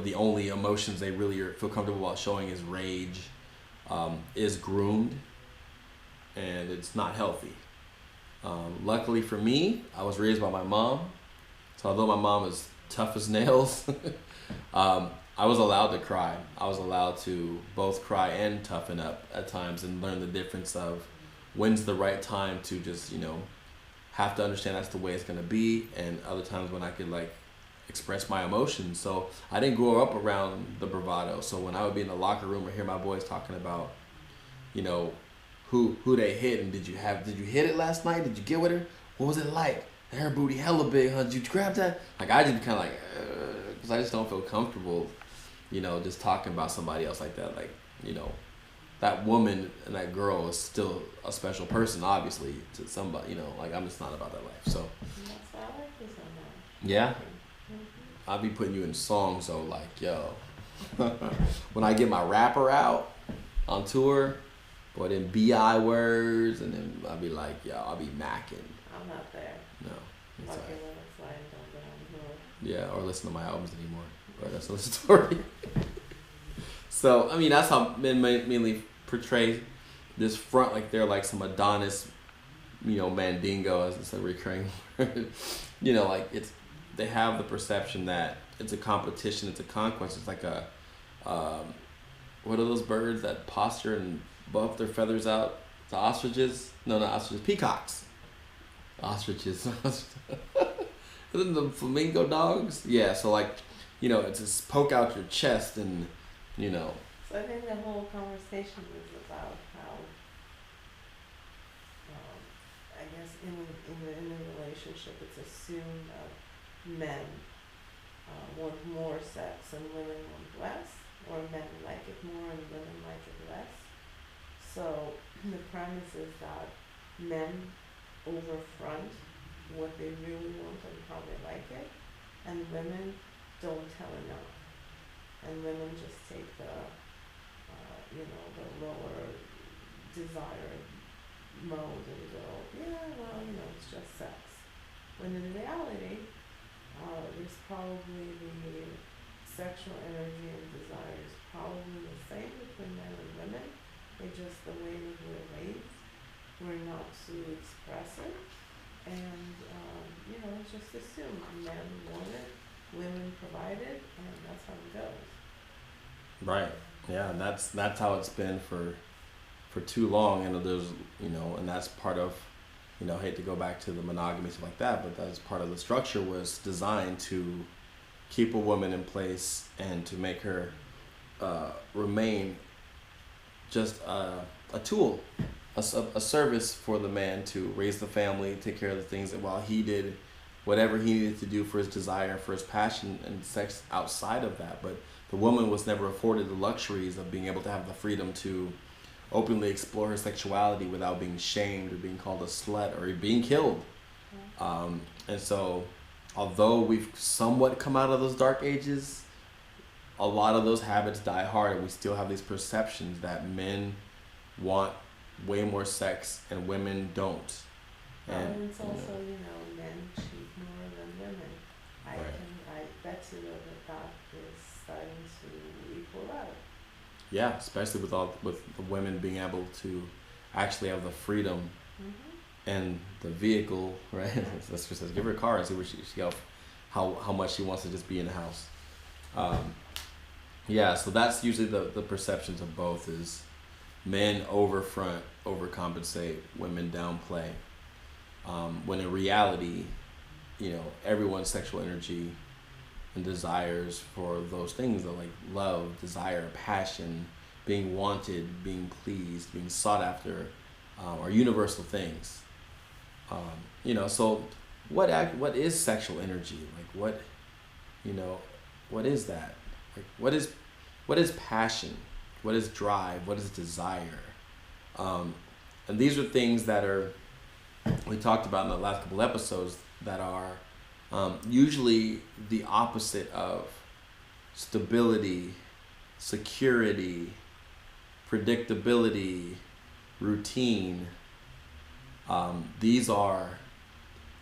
the only emotions they really feel comfortable about showing is rage, is groomed, and it's not healthy. Luckily for me, I was raised by my mom. So although my mom is tough as nails, I was allowed to cry. I was allowed to both cry and toughen up at times and learn the difference of when's the right time to just, have to understand that's the way it's going to be, and other times when I could express my emotions. So I didn't grow up around the bravado. So when I would be in the locker room or hear my boys talking about, who they hit, and did you hit it last night? Did you get with her? What was it like? Her booty hella big, huh? Did you grab that? I just be kind of because I just don't feel comfortable, just talking about somebody else like that. That woman and that girl is still a special person, obviously, to somebody, I'm just not about that life. So That's why I like you so much. yeah, Mm-hmm. I'll be putting you in songs though, yo. When I get my rapper out on tour, boy, then BI words, and then I'll be I'll be macking. I'm not there. No. It's Lucky all right. when it's like, don't get on the road. Yeah, or listen to my albums anymore. But that's another story. So, that's how men mainly portray this front, like they're like some Adonis, mandingo, as it's a recurring word. They have the perception that it's a competition, it's a conquest. It's like what are those birds that posture and buff their feathers out? The ostriches? No, not ostriches. Peacocks. Ostriches. Isn't the flamingo dogs? Yeah, so it's just poke out your chest and, So I think the whole conversation is about how, I guess in a relationship, it's assumed that men want more sex and women want less, or men like it more and women like it less. So the premise is that men overfront what they really want and how they like it, and women don't tell enough. And women just take the lower desired mode and go, it's just sex. When in reality, there's probably the sexual energy and desire is probably the same between men and women. It's just the way that we're raised. We're not to express it. And, it's just assumed men want it, women provide it, and that's how it goes. Right. Yeah, and that's how it's been for too long. And there's, and that's part of, I hate to go back to the monogamy stuff like that, but that's part of the structure was designed to keep a woman in place and to make her remain just a tool, a service for the man to raise the family, take care of the things that while he did whatever he needed to do for his desire, for his passion and sex outside of that. But the woman was never afforded the luxuries of being able to have the freedom to openly explore her sexuality without being shamed or being called a slut or being killed. And so, although we've somewhat come out of those dark ages, a lot of those habits die hard, and we still have these perceptions that men want way more sex and women don't. And it's also, men cheat more than women. I bet you that is starting to equal out. Yeah, especially with the women being able to actually have the freedom and the vehicle, right? That's just says give her a car and see where she how much she wants to just be in the house. So that's usually the perceptions of both is men overcompensate, women downplay. When in reality, everyone's sexual energy and desires for those things are like love, desire, passion, being wanted, being pleased, being sought after, are universal things. So what is sexual energy? What is that? What is passion? What is drive? What is desire? And these are things that we talked about in the last couple episodes that are usually the opposite of stability, security, predictability, routine. These are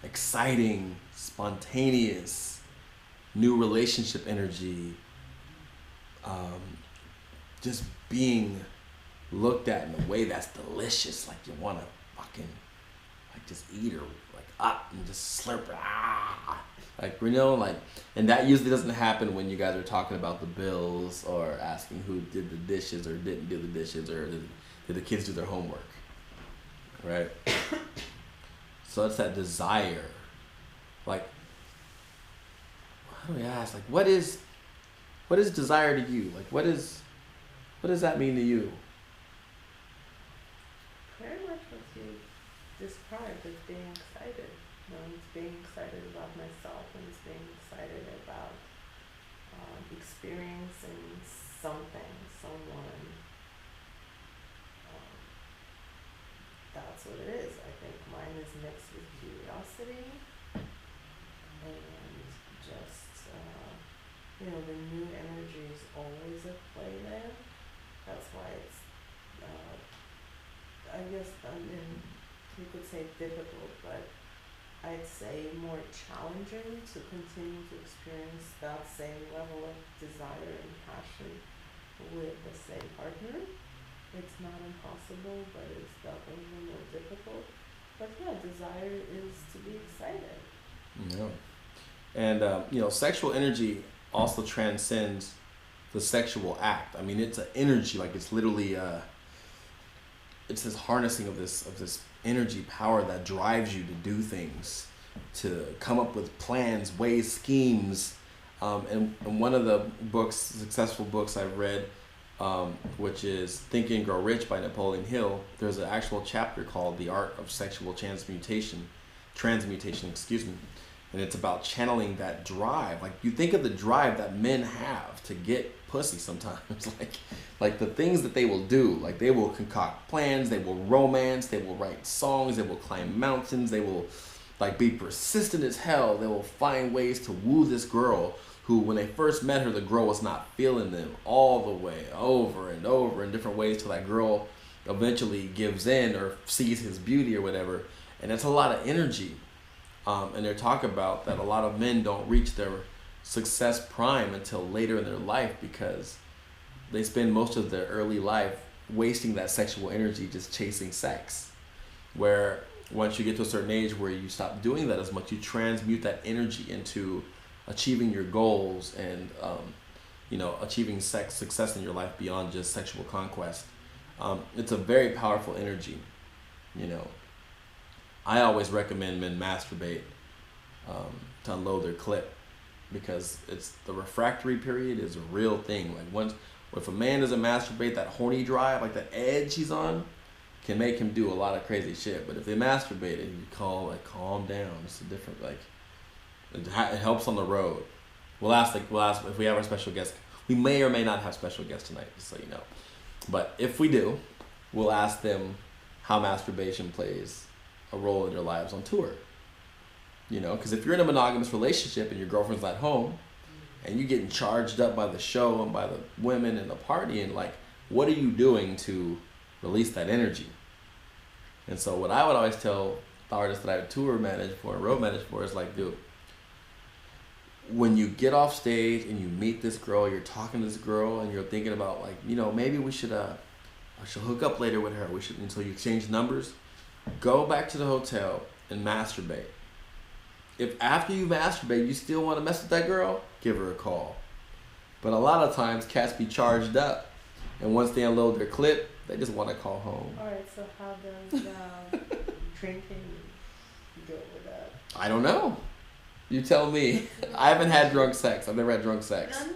exciting, spontaneous, new relationship energy, um, just being looked at in a way that's delicious, like you want to fucking like just eat her like up and just slurp it, like like, and that usually doesn't happen when you guys are talking about the bills or asking who did the dishes or didn't do the dishes or did the kids do their homework, right? So it's that desire, like, how do we ask, like, what is desire to you? Like, what does that mean to you? Very much what you described as being excited. It's being excited about myself, and it's being excited about experiencing something, someone. That's what it is. I think mine is mixed with curiosity and just, the new energy is always at play there. That's why it's, I guess, you could say difficult, but I'd say more challenging to continue to experience that same level of desire and passion with the same partner. It's not impossible, but it's definitely more difficult. But yeah, desire is to be excited. Yeah. And, sexual energy also transcends the sexual act. I mean, it's an energy, like it's literally, it's this harnessing of this energy power that drives you to do things, to come up with plans, ways, schemes. And one of the successful books I've read, which is Think and Grow Rich by Napoleon Hill, there's an actual chapter called The Art of Sexual Transmutation, excuse me. And it's about channeling that drive. Like, you think of the drive that men have to get pussy sometimes. like the things that they will do. Like, they will concoct plans, they will romance, they will write songs, they will climb mountains, they will like be persistent as hell. They will find ways to woo this girl who, when they first met her, the girl was not feeling them, all the way over and over in different ways till that girl eventually gives in or sees his beauty or whatever. And it's a lot of energy. And they're talking about that a lot of men don't reach their success prime until later in their life because they spend most of their early life wasting that sexual energy just chasing sex. Where once you get to a certain age where you stop doing that as much, you transmute that energy into achieving your goals and achieving success in your life beyond just sexual conquest. It's a very powerful energy. I always recommend men masturbate to unload their clip because it's the refractory period is a real thing. Like, if a man doesn't masturbate, that horny drive, like that edge he's on, can make him do a lot of crazy shit. But if they masturbate and you calm down, it's a different, it helps on the road. We'll ask if we have our special guest. We may or may not have special guests tonight, just so you know. But if we do, we'll ask them how masturbation plays a role in their lives on tour. Because if you're in a monogamous relationship and your girlfriend's at home and you're getting charged up by the show and by the women and the party, and what are you doing to release that energy? And so what I would always tell the artists that I tour manage for and road manage for is dude, when you get off stage and you meet this girl, you're talking to this girl and you're thinking about maybe we should I should hook up later with her. We should, until you exchange numbers. Go back to the hotel and masturbate. If after you masturbate you still want to mess with that girl, give her a call. But a lot of times cats be charged up, and once they unload their clip, they just want to call home. Alright, so how does drinking go with that? I don't know. You tell me. I haven't had drunk sex. I've never had drunk sex. No.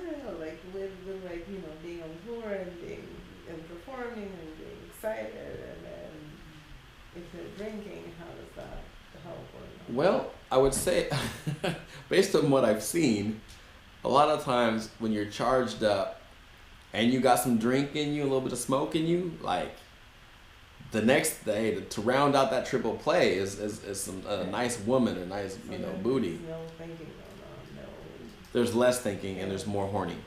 With being on tour and being and performing and being excited, and then if you're drinking, how does that help? Well, I would say, based on what I've seen, a lot of times when you're charged up and you got some drink in you, a little bit of smoke in you, the next day to round out that triple play is a nice woman, a nice booty. No thinking, no. There's less thinking and there's more horny,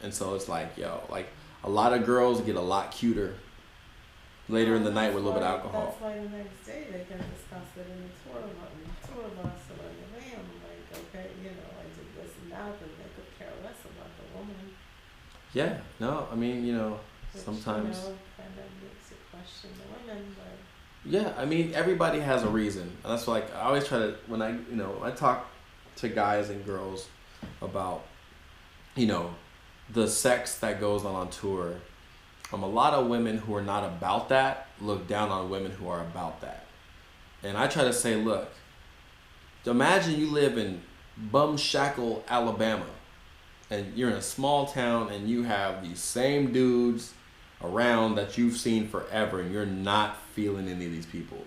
and so it's a lot of girls get a lot cuter later in the night with a little bit of alcohol. That's why the next day they can discuss it in the tour bus or in the van. Okay, I did this and that, and they could care less about the woman. Yeah, no, I mean, which, sometimes. kind of makes you question the women, but Yeah, I mean, everybody has a reason. And that's why, like, I always try to, when I talk to guys and girls about, you know, the sex that goes on tour, a lot of women who are not about that look down on women who are about that. And I try to say, look, imagine you live in Bumshackle, Alabama, and you're in a small town and you have these same dudes around that you've seen forever and you're not feeling any of these people.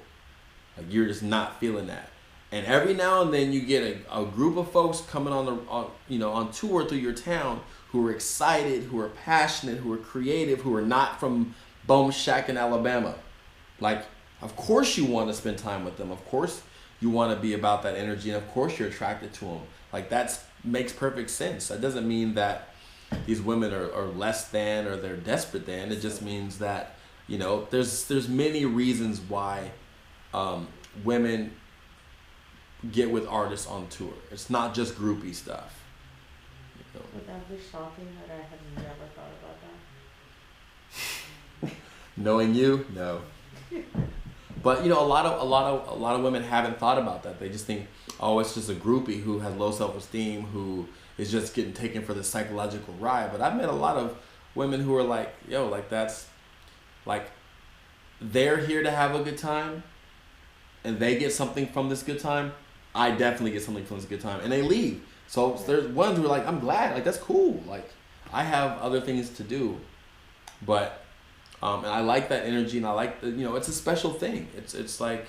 Like, you're just not feeling that. And every now and then you get a group of folks coming on tour through your town who are excited, who are passionate, who are creative, who are not from Bum Shack in Alabama. Like, of course you want to spend time with them. Of course you want to be about that energy, and of course you're attracted to them. Like, that makes perfect sense. That doesn't mean that these women are less than or they're desperate than. It just means that, there's many reasons why women get with artists on tour. It's not just groupie stuff. would that be shocking that I had never thought about that? Knowing you, no. But a lot of women haven't thought about that. They just think, oh, it's just a groupie who has low self-esteem, who is just getting taken for the psychological ride. But I've met a lot of women who are like, yo, like, that's like, they're here to have a good time, and they get something from this good time. I definitely get something from this good time, and they leave. So there's ones who are like, I'm glad, like, that's cool. Like, I have other things to do, but and I like that energy, and I like it's a special thing. It's like,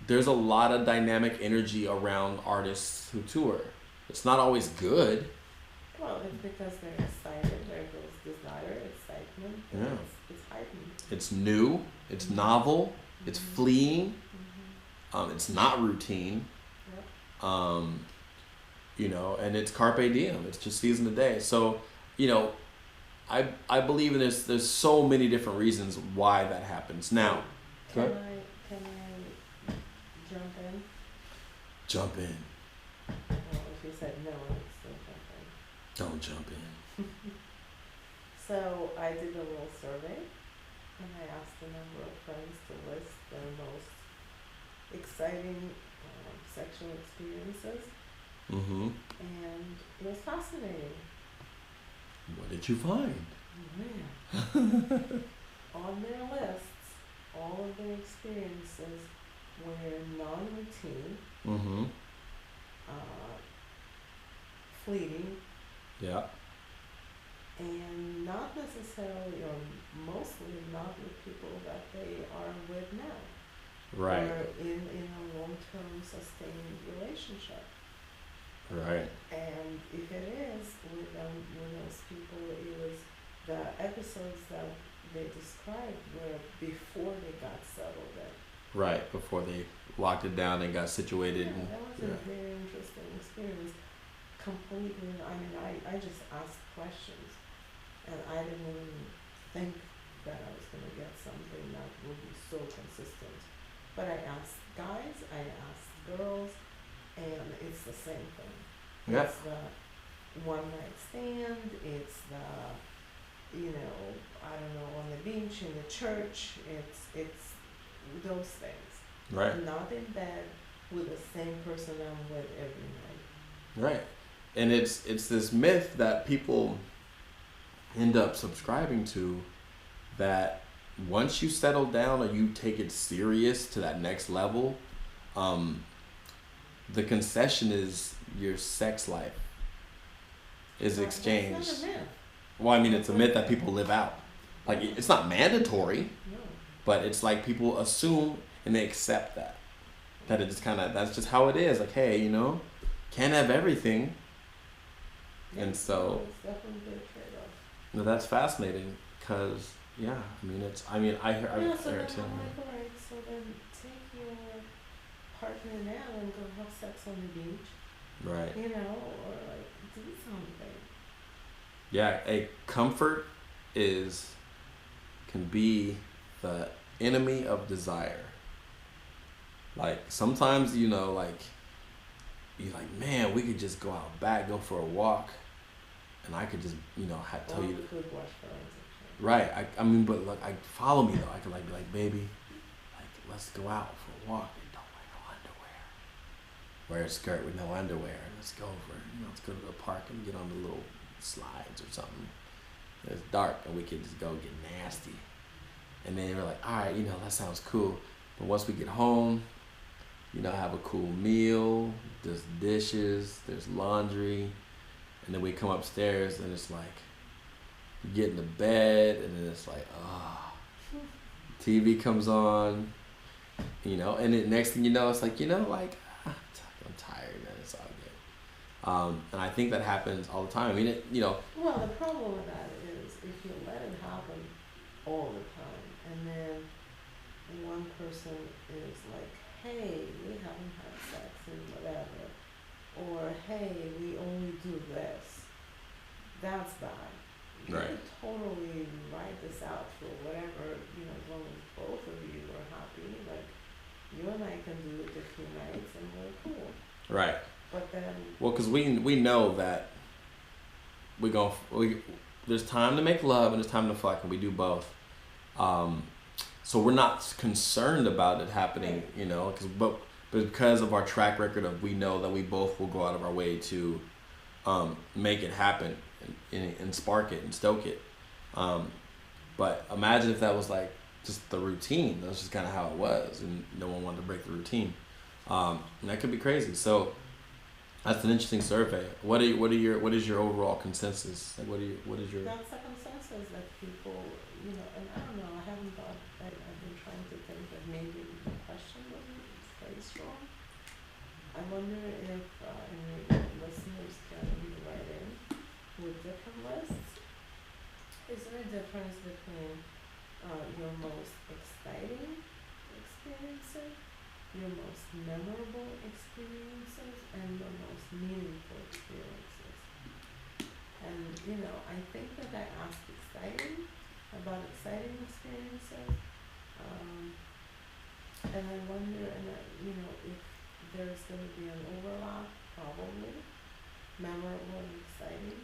there's a lot of dynamic energy around artists who tour. It's not always good. Well, it's because they're excited. There goes desire, excitement. Yeah. It's heightened. It's new. It's novel. It's fleeing. It's not routine. Yep. And it's carpe diem. It's just season a day. So, I believe there's so many different reasons why that happens. Now, can I jump in? Jump in. Well, if you said no, I would still jump in. Don't jump in. So I did a little survey, and I asked a number of friends to list their most exciting sexual experiences, Mm-hmm. and it was fascinating. What did you find? Man. On their lists, all of their experiences were non-routine, Mm-hmm. fleeting, Yeah. and not necessarily, or mostly not with people that they are with now. Right. Or in a long-term sustained relationship. Right. And if it is with those people, it was the episodes that they described were before they got settled in. Right. Before they locked it down and got situated. Yeah, And, that was a very interesting experience. Completely, I just asked questions, and I didn't even think that I was going to get something that would be so consistent. But I asked guys, I asked girls, and it's the same thing. Yeah. It's the one night stand, it's the, I don't know, on the beach, in the church, it's those things. Right. Not in bed with the same person I'm with every night. Right. And it's this myth that people end up subscribing to, that once you settle down or you take it serious to that next level, the concession is your sex life is exchanged. That's not a myth. Well, I mean, it's a myth that people live out. Like, it's not mandatory, No. but it's like people assume and they accept that. That it's kind of, that's just how it is. Like, hey, can't have everything. Yeah, And so, it's definitely a trade-off. that's fascinating because, yeah, I mean, I hear So then it I'm too. like, alright, so then take your partner now and go have sex on the beach, Right. or like do something. Yeah, a comfort can be the enemy of desire. Like, sometimes, like, you're like, man, we could just go out back, go for a walk. and I could just, tell Or you, food wash forensic check. right? I mean, but look, I follow me though. I could like be like, baby, like let's go out for a walk. And don't wear no underwear. Wear a skirt with no underwear. Let's go over. Let's go to the park and get on the little slides or something. It's dark and we could just go get nasty. And then we're like, all right, that sounds cool. But once we get home, have a cool meal. There's dishes. There's laundry. And then we come upstairs and it's like, you get into bed and then it's like, TV comes on, and then next thing you know, it's like, I'm tired, man. It's all good. And I think that happens all the time. I mean, Well, the problem with that is if you let it happen all the time, and then one person is like, hey, we haven't had sex and whatever, or hey, we only do this, that's bad. You Right. can totally ride this out for whatever, as long as both of you are happy, like, you and I can do it a few nights and we're cool. right. But then, Well, because we know that there's time to make love and there's time to fuck, and we do both. So we're not concerned about it happening, but because of our track record of, we know that we both will go out of our way to make it happen and spark it and stoke it. But imagine if that was like just the routine. That's just kind of how it was, and no one wanted to break the routine. And that could be crazy. So that's an interesting survey. What is your overall consensus? Like, what is your that's the consensus that people, and I don't know, I haven't thought, I've been trying to think that maybe the question wasn't very strong. I wonder if any listeners can write in with different lists. Is there a difference between your most exciting experiences, your most memorable experiences, and your most meaningful experiences? And I think that I asked about exciting experiences, and I wonder, if there's going to be an overlap, probably memorable and exciting,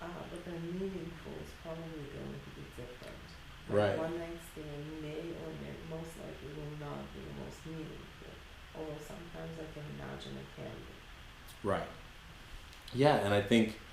but then meaningful is probably going to be different. Right. One night stand may or may most likely will not be the most meaningful, although sometimes I can imagine it can be. right? Yeah, and I think